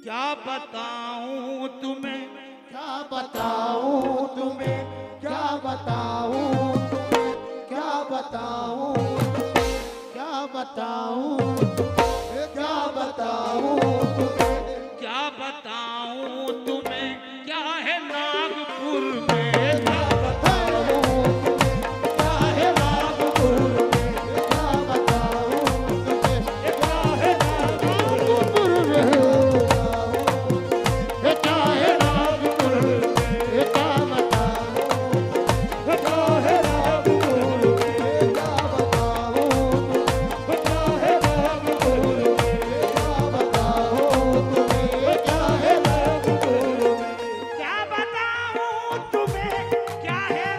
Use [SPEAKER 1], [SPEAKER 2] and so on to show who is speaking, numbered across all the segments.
[SPEAKER 1] क्या बताऊं तुम्हें,
[SPEAKER 2] क्या बताऊं तुम्हें, क्या बताऊं तुम्हें, क्या बताऊं, क्या बताऊं, क्या बताऊं तुम्हें,
[SPEAKER 1] क्या बताऊं तुम्हें, क्या है नागपुर में,
[SPEAKER 2] क्या बताऊं तुम्हें, क्या है नागपुर में, क्या बताऊं तुम्हें, क्या है नागपुर में, क्या है नागपुर में, क्या बताऊं, क्या है नागपुर में, क्या बताऊं, क्या है नागपुर में, क्या बताऊं तुम्हें, क्या है नागपुर में,
[SPEAKER 1] क्या बताऊं तुम्हें, क्या है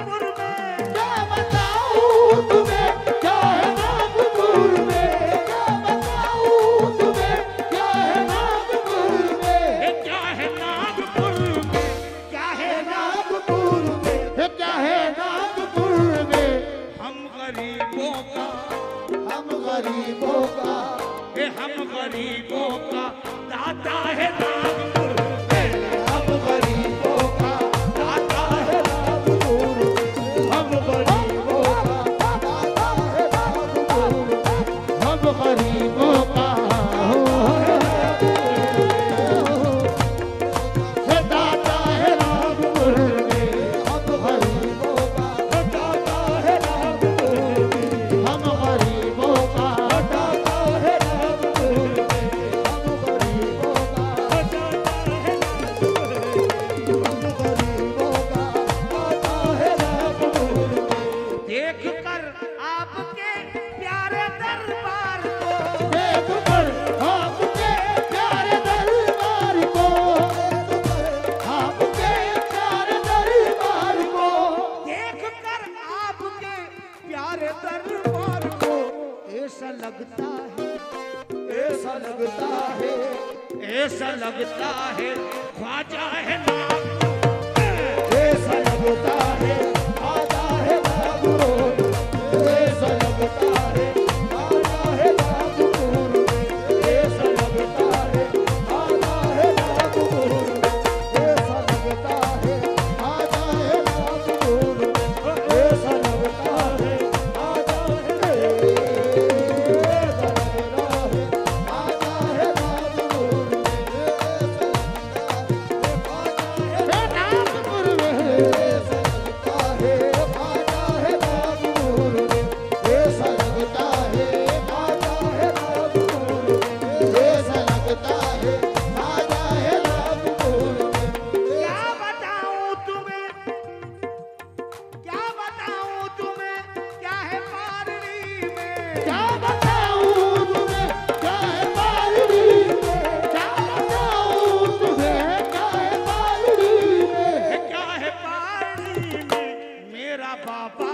[SPEAKER 1] नागपुर में,
[SPEAKER 2] क्या बताऊं तुम्हें, क्या है नागपुर में, क्या बताऊं तुम्हें, क्या है नागपुर में,
[SPEAKER 1] क्या है नागपुर में, क्या है
[SPEAKER 2] नागपुर में, क्या है नागपुर में,
[SPEAKER 1] हम गरीबों का,
[SPEAKER 2] हम गरीबों का,
[SPEAKER 1] हम गरीबों का दाता है नागपुर में,
[SPEAKER 2] हम गरीबों का दाता है नागपुर में, हम गरीबों का दाता है नागपुर में, हम गरीबों का दाता है नागपुर में, हम गरीबों का दाता है नागपुर में, हम गरीबों का दाता है नागपुर में, हम गरीबों का दाता है नागपुर में, हम गरीबों का दाता है नागपुर में।
[SPEAKER 1] देख कर आपके प्यारे दरबार को,
[SPEAKER 2] देख कर आपके प्यारे दरबार को, आपके प्यारे दरबार को,
[SPEAKER 1] देख कर आपके प्यारे दरबार को ऐसा लगता है,
[SPEAKER 2] ऐसा लगता है,
[SPEAKER 1] ऐसा लगता है ख्वाजा है नागपुर,
[SPEAKER 2] ऐसा लगता है आजा है नागपुर, ऐसा लगता है आजा है नागपुर, ऐसा लगता है आजा है नागपुर, ऐसा लगता है आजा है नागपुर, ऐसा लगता है आजा है, ऐसा लगता है आजा है नागपुर, नागपुर में ऐसा लगता है आजा है नागपुर में, ऐसा लगता है आजा है नागपुर में, ऐसा लगता है आजा है नागपुर में।
[SPEAKER 1] क्या बताऊं तुम्हें, क्या बताऊं तुम्हें, क्या है पारड़ी में,
[SPEAKER 2] क्या बताऊं तुम्हें, क्या है बालड़ी में, क्या बताऊं तुम्हें, क्या है बालड़ी में,
[SPEAKER 1] क्या है पारड़ी में मेरा बाबा,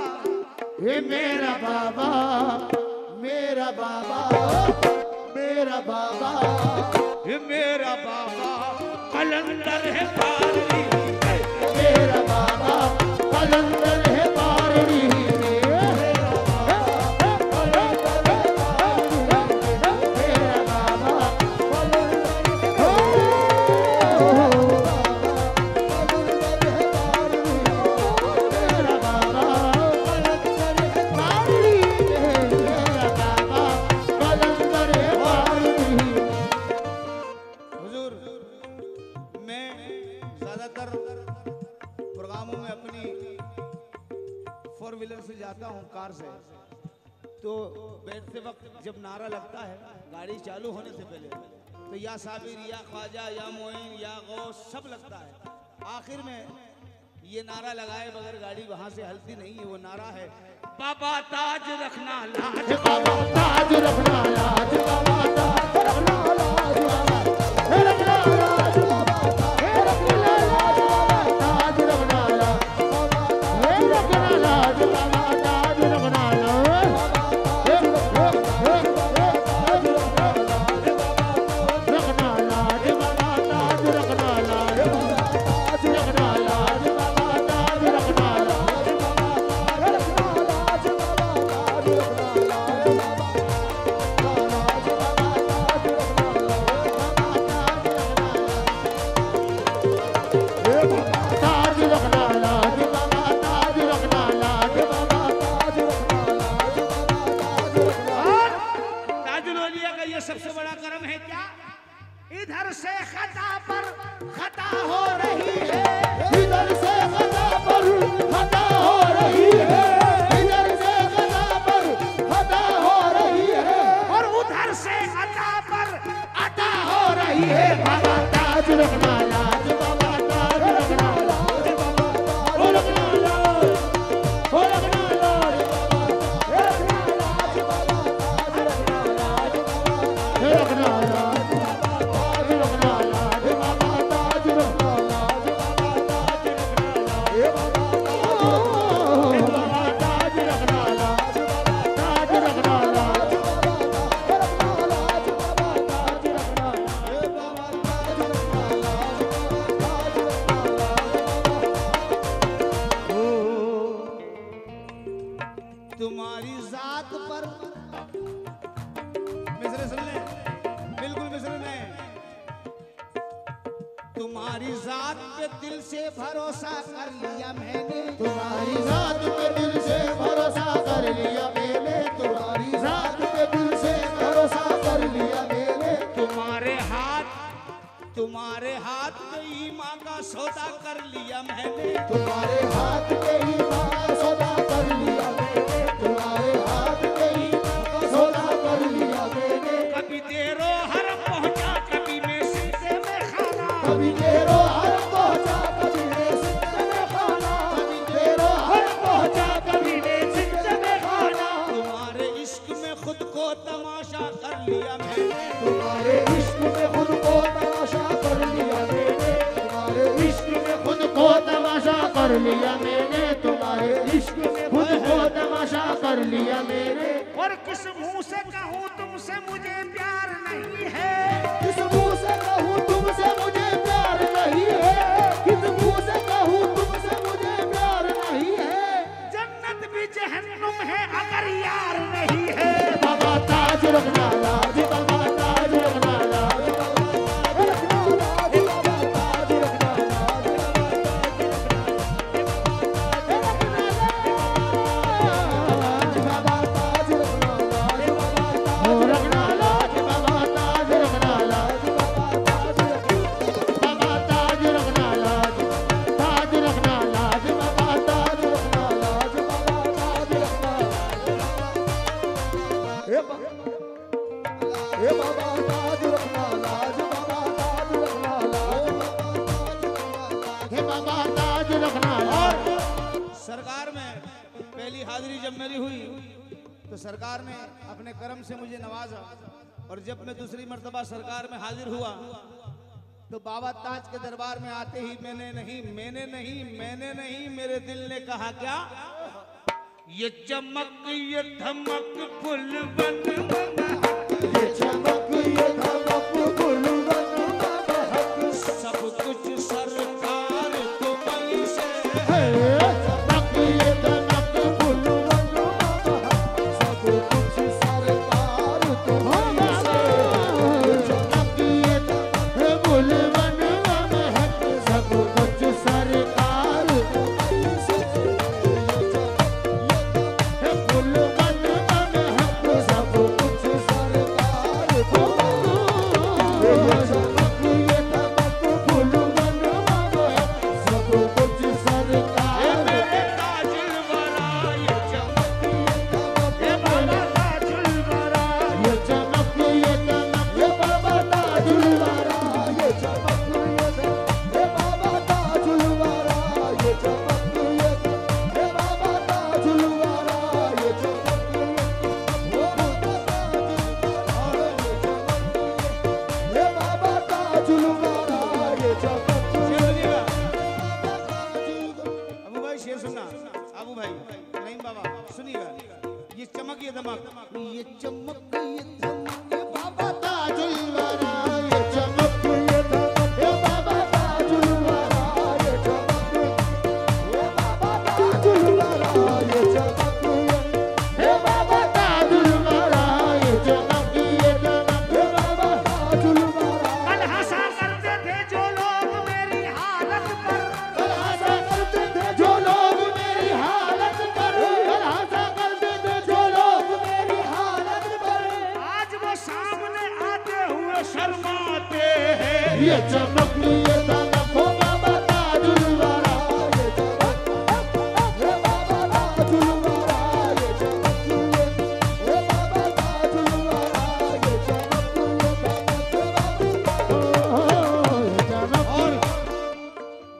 [SPEAKER 2] हे मेरा बाबा, मेरा बाबा, मेरा बाबा,
[SPEAKER 1] मेरा बाबा कलंदर है पारड़ी में,
[SPEAKER 2] मेरा बाबा कलंदर है बारड़ी में, मेरा बाबा कलंदर है बारड़ी में, मेरा बाबा कलंदर है बारड़ी में, मेरा बाबा कलंदर है बारड़ी में, मेरा बाबा कलंदर है बारड़ी में।
[SPEAKER 1] हुजूर मैं ज्यादातर प्रोग्रामों में अपनी 4 व्हीलर से जाता हूँ, कार से, तो बैठते वक्त जब नारा लगता है गाड़ी चालू होने से पहले, तो या साबिर या ख्वाजा या मोइन या गौस सब लगता है। आखिर में ये नारा लगाए बगैर गाड़ी वहां से हलती नहीं है। वो नारा है बाबा ताज रखना लाज,
[SPEAKER 2] बाबा ताज रखना लाज, बाबा ताज रखना लाज, बाबा रखना लाज, बाबा रखना लाज, बाबा ताज रखना लाज, बाबा रखना लाज, बाबा ताज रखना लाज, रखना लाज, बाबा ताज रखना लाज, ताज रखना लाज, बाबा ताज रखना लाज, बाबा रखना लाज, बाबा ताज रखना लाज, बाबा
[SPEAKER 3] इधर से खता पर खता हो रही है,
[SPEAKER 2] इधर से खता पर खता हो रही है, इधर से खता पर खता हो रही है,
[SPEAKER 3] और उधर से अता पर अता
[SPEAKER 2] हो रही है। बाबा ताज रखना लाज, बाबा ताज रखना लाज, बाबा ताज रखना लाज, हो रखना लाज, बाबा रखना लाज, बाबा ताज रखना लाज, बाबा रखना लाज, बाबा ताज रखना लाज, बाबा ताज रखना लाज, बाबा ताज रखना लाज, हे बाबा ताज रखना लाज, बाबा ताज रखना लाज, बाबा ताज रखना लाज, हे बाबा ताज रखना लाज, ताज रखना लाज।
[SPEAKER 1] तुम्हारी जात पर मिसरे सुन ले, बिल्कुल मिसरे नहीं। तुम्हारी जात पे दिल से भरोसा कर लिया मैंने,
[SPEAKER 2] तुम्हारी जात पे दिल से भरोसा कर लिया मैंने, तुम्हारी जात पे दिल से भरोसा कर लिया मैंने,
[SPEAKER 1] तुम्हारे हाथ पे ईमान का सौदा कर लिया मैंने,
[SPEAKER 2] तुम्हारे हाथ पे ईमान का सौदा कर लिया मैंने, तुम्हारे हाथ पे ईमान का सौदा कर लिया मैंने।
[SPEAKER 3] कभी देरो हर पहुंचा, कभी मैं सीधे में खाना,
[SPEAKER 2] कभी तेरो हर पहुंचा, कभी मैं सिंध में खाना, कभी तेरो हर पहुंचा, कभी मैं सिंध में खाना।
[SPEAKER 1] तुम्हारे इश्क में खुद को तमाशा कर लिया मैंने,
[SPEAKER 2] तुम्हारे इश्क में खुद को तमाशा कर लिया मैंने, तुम्हारे इश्क में खुद को तमाशा कर लिया मैंने, तुम्हारे इश्क में खुद को तमाशा कर लिया मैंने।
[SPEAKER 3] और किस मुंह से कहूँ तुमसे मुझे प्यार नहीं है,
[SPEAKER 2] किस मुंह से कहूँ तुमसे मुझे प्यार नहीं है, किस मुंह से कहूँ तुमसे मुझे प्यार नहीं है।
[SPEAKER 3] जन्नत भी जहन्नुम है अगर यार नहीं है।
[SPEAKER 2] बाबा ताज रखना लाज, बाबा ताज रखना लाज, बाबा ताज रखना लाज, बाबा ताज रखना लाज, बाबा ताज रखना लाज, हो रखना लाज, बाबा ताज रखना लाज, बाबा ताज रखना लाज, ताज रखना लाज, बाबा ताज रखना लाज, बाबा ताज रखना लाज। हे बाबा ताज रखना लाज, बाबा ताज रखना लाज, हे बाबा ताज रखना लाज।
[SPEAKER 1] सरकार में पहली हाजिरी जब मेरी हुई तो सरकार ने अपने करम से मुझे नवाजा, और जब मैं दूसरी मर्तबा सरकार में हाजिर हुआ तो बाबा ताज के दरबार में आते ही मैंने नहीं मेरे दिल ने कहा क्या, ये चमक ये धमक फुल बन
[SPEAKER 2] ये चमक ये धमक फुलवन महक,
[SPEAKER 1] सब कुछ सरकार तुम्हीं से
[SPEAKER 2] है चमक ये धमक फुलवन महक, सब कुछ सरकार तुम्हारी से। चमक ये धमक फुलवन महक, सब कुछ सरकार तुम्हारी से। फुलवन महक, सब कुछ सरकार तुम्हारी से। ये धमक फुलवन महक, सब कुछ सरकार
[SPEAKER 1] मेरे ताजुल वरा ये चमक
[SPEAKER 2] ये बाबा ताजुल वारा, ये चमक ये धमक, ये बाबा ताजुल वारा, ये चमक ये धमक, ये बाबा ताजुल वारा, ये चमक ये धमक, ये बाबा ताजुल वारा, ये चमक ये बाबा ताजुल वारा, ये चमक
[SPEAKER 1] बोलिएगा। अबू भाई शेर सुनना, अबू भाई नहीं बाबा सुनिएगा, ये चमक ये धमक, ये चमक ये धमक ये बाबा
[SPEAKER 2] ताजुल वारा, ये चमक ये धमक, ये बाबा ताजुल वारा, ये चमक, ये बाबा ताजुल वारा, ये चमक, ये बाबा ताजुल वारा, ये चमक ये धमक, ये बाबा ताजुल वारा।
[SPEAKER 3] कल हंसा करते थे जो लोग मेरी हालत पर,
[SPEAKER 2] कल हंसा करते थे जो लोग मेरी हालत पर, कल हंसा करते थे जो लोग मेरी हालत पर।
[SPEAKER 3] आज
[SPEAKER 2] ये चमक ये दमक हो बाबा ताजुल वरा, ये चमक हे बाबा ताजुल वरा, ये चमक हे बाबा ताजुल वरा, ये चमक ये चमक।
[SPEAKER 1] और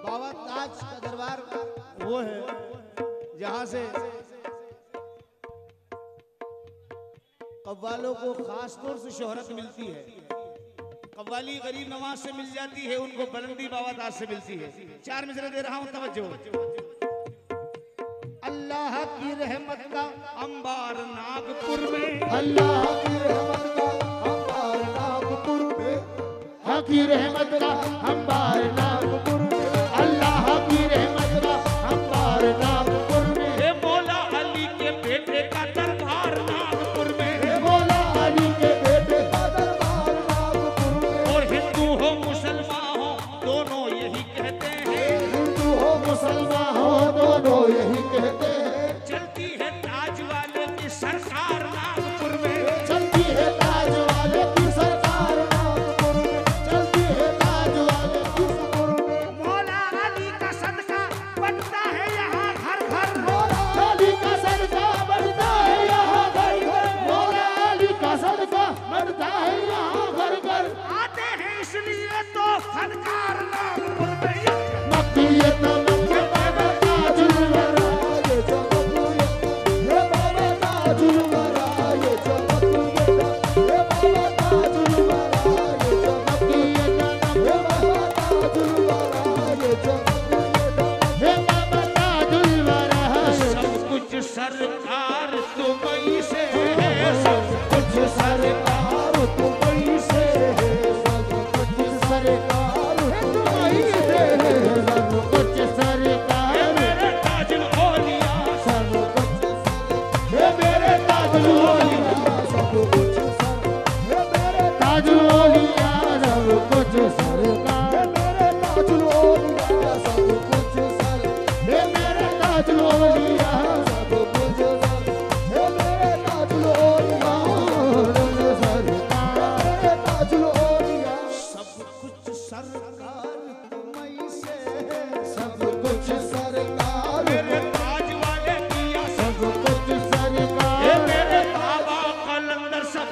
[SPEAKER 1] बाबा ताज का दरबार वो है जहां से कव्वालों को खास तौर से शोहरत मिलती है। कव्वाली गरीब नवाज से मिल जाती है, उनको बुलंदी बाबा ताज से मिलती है। 4 मिसरे दे रहा हूं, तवज्जो। अल्लाह की रहमत का अंबार नागपुर में,
[SPEAKER 2] अल्लाह की रहमत का अंबार नागपुर में, अल्लाह की रहमत का अंबार नागपुर में, अल्लाह की रहमत का अंबार नागपुर में।
[SPEAKER 3] हे मौला अली के बेटे का दरबार नागपुर में,
[SPEAKER 2] हे मौला अली के बेटे का दरबार नागपुर में।
[SPEAKER 3] और हिंदू हो मुसलमान हो दोनों यही कहते हैं,
[SPEAKER 2] हिंदू हो मुसलमान हो दोनों यही कहते हैं।
[SPEAKER 3] चलती है ताज वाले की सरकार नागपुर में,
[SPEAKER 2] चलती है ताज वाले की सरकार नागपुर में, चलती है ताज वाले की सरकार में।
[SPEAKER 3] मौला अली का सदका बनता है यहाँ घर घर,
[SPEAKER 2] मौला अली का सदका बढ़ता है यहाँ घर घर, मौला अली का सदका बढ़ता है यहाँ घर घर।
[SPEAKER 3] आते हैं इसलिए तो फनकार नागपुर में।
[SPEAKER 2] मक्कियत मक्के बाबा ताजुल वरा, ये चमक ये बाबा ताजुल वरा, ये चमक ये बाबा ताजुल वरा, ये चमक ये बाबा ताजुल वरा, ये चमक ये बाबा ताजुल वरा।
[SPEAKER 3] सब कुछ सरकार तुम्हीं से है, सब
[SPEAKER 2] कुछ सरकार तुम्हीं से है, सब कुछ सरकार तुम्हीं से है, सब कुछ सरकार
[SPEAKER 3] मेरे ताजुल औलिया,
[SPEAKER 2] सब कुछ हे मेरे ताजुल औलिया, सब कुछ सर हे मेरे ताजुल औलिया, सब कुछ सरकार, हे मेरे ताजुल औलिया, सब कुछ सर हे मेरे ताजुल औलिया, सब कुछ सर हे मेरे ताजुल औलिया, सरकार हे ताजुल औलिया।
[SPEAKER 1] सब कुछ सरकार तुम्हीं से है,
[SPEAKER 2] सब कुछ सरकार
[SPEAKER 3] मेरे ताज वाले किया सब,
[SPEAKER 2] सब कुछ सरकार
[SPEAKER 3] ये मेरे बाबा कलंदर सब,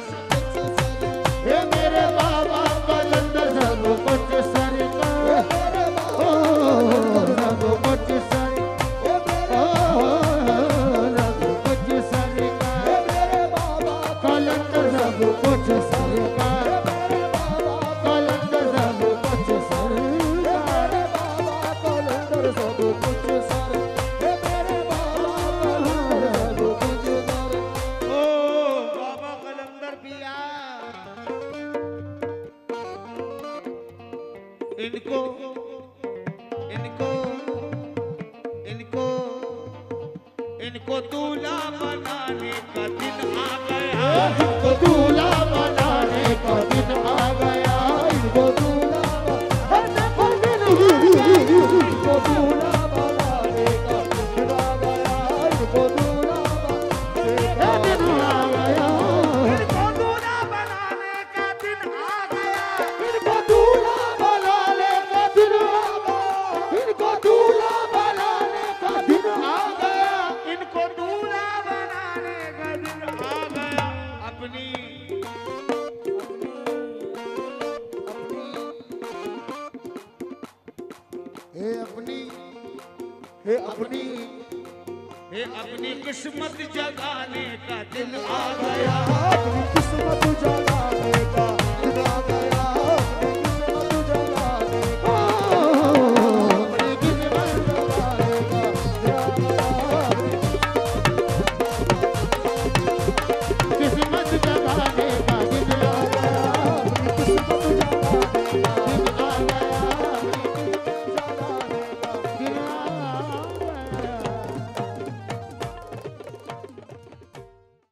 [SPEAKER 2] हे मेरे बाबा कलंदर सब कुछ सरकार, ओ सब कुछ सर सब कुछ सरकार, हे मेरे बाबा कलंदर सब कुछ सरकार, मेरे बाबा कलंदर सब कुछ सरकार, मेरे बाबा कलंदर सब कुछ सर हे मेरे बाबा कलंदर सब कुछ सर।
[SPEAKER 1] ओ बाबा कलंदर पिया, इनको इनको इनको इनको दूल्हा बनाने का दिन आ गया।
[SPEAKER 2] इनको दूल्हा बनाने का दिन आ गया, इनको दूल्हा बनाने का दिन आ गया, इनको दूल्हा बनाने का दिन आ गया, इनको दूल्हा बनाने का दिन आ गया,
[SPEAKER 3] इनको दूल्हा बनाने का दिन आ गया,
[SPEAKER 2] इनको दूल्हा बनाने का दिन आ गया, इनको दूल्हा बनाने का दिन आ गया।
[SPEAKER 3] इनको दूल्हा बनाने का दिन आ गया।
[SPEAKER 1] अपनी
[SPEAKER 2] हे अपनी हे अपनी
[SPEAKER 3] ये अपनी किस्मत जगाने का दिन आ
[SPEAKER 2] आ गया, अपनी किस्मत जा